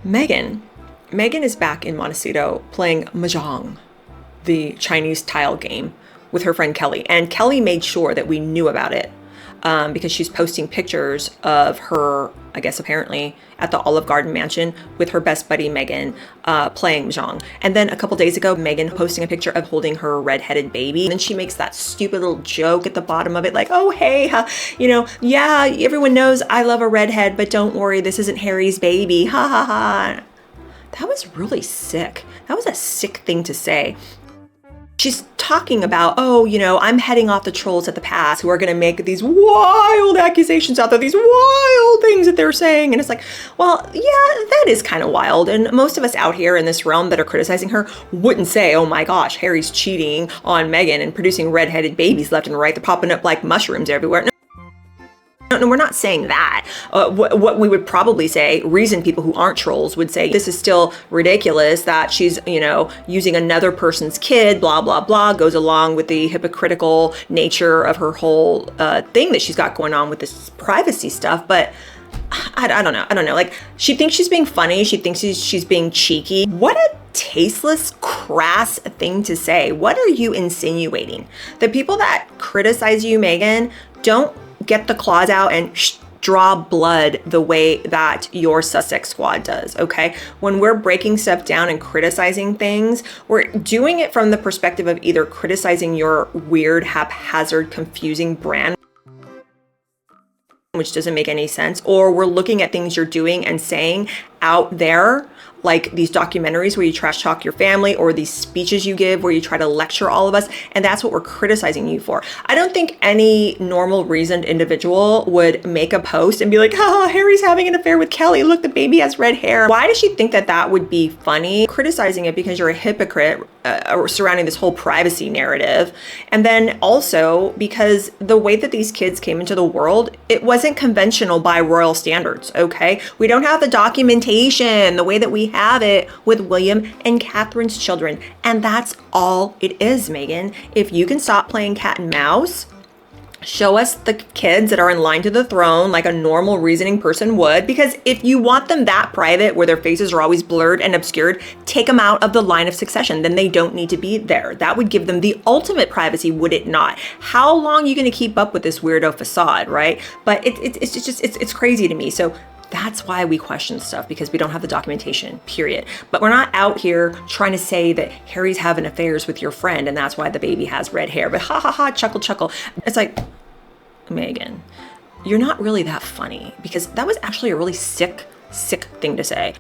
Megan. Megan is back in Montecito playing Mahjong, the Chinese tile game, with her friend Kelly. And Kelly made sure that we knew about it because she's posting pictures of her, I guess apparently, at the Olive Garden mansion with her best buddy MEghan playing Mahjong. And then a couple days ago, MEghan posting a picture of holding her redheaded baby. And then she makes that stupid little joke at the bottom of it, like, oh, hey, yeah, everyone knows I love a redhead, but don't worry, this isn't Harry's baby, ha ha ha. That was really sick. That was a sick thing to say. She's talking about, I'm heading off the trolls at the past who are going to make these wild accusations out there, these wild things that they're saying. And it's like, well, yeah, that is kind of wild. And most of us out here in this realm that are criticizing her wouldn't say, oh my gosh, Harry's cheating on Meghan and producing redheaded babies left and right. They're popping up like mushrooms everywhere. No, we're not saying that. What we would probably say, reason people who aren't trolls would say, this is still ridiculous that she's, using another person's kid, blah, blah, blah, goes along with the hypocritical nature of her whole thing that she's got going on with this privacy stuff. But I don't know. Like, she thinks she's being funny. She thinks she's being cheeky. What a tasteless, crass thing to say. What are you insinuating? The people that criticize you, Megan, don't get the claws out and draw blood the way that your Sussex squad does, okay? When we're breaking stuff down and criticizing things, we're doing it from the perspective of either criticizing your weird, haphazard, confusing brand, which doesn't make any sense, or we're looking at things you're doing and saying out there, like these documentaries where you trash talk your family, or these speeches you give where you try to lecture all of us, and that's what we're criticizing you for. I don't think any normal, reasoned individual would make a post and be like, Harry's having an affair with Kelly. Look, the baby has red hair. Why does she think that would be funny? Criticizing it because you're a hypocrite surrounding this whole privacy narrative. And then also because the way that these kids came into the world, it wasn't conventional by royal standards, okay? We don't have the documentation the way that we have it with William and Catherine's children. And that's all it is, Megan. If you can stop playing cat and mouse, show us the kids that are in line to the throne like a normal reasoning person would, because if you want them that private where their faces are always blurred and obscured, take them out of the line of succession. Then they don't need to be there. That would give them the ultimate privacy, would it not? How long are you going to keep up with this weirdo facade, right? But it's crazy to me. So that's why we question stuff, because we don't have the documentation, period. But we're not out here trying to say that Harry's having affairs with your friend and that's why the baby has red hair. But ha ha ha, chuckle, chuckle. It's like, Megan, you're not really that funny, because that was actually a really sick thing to say.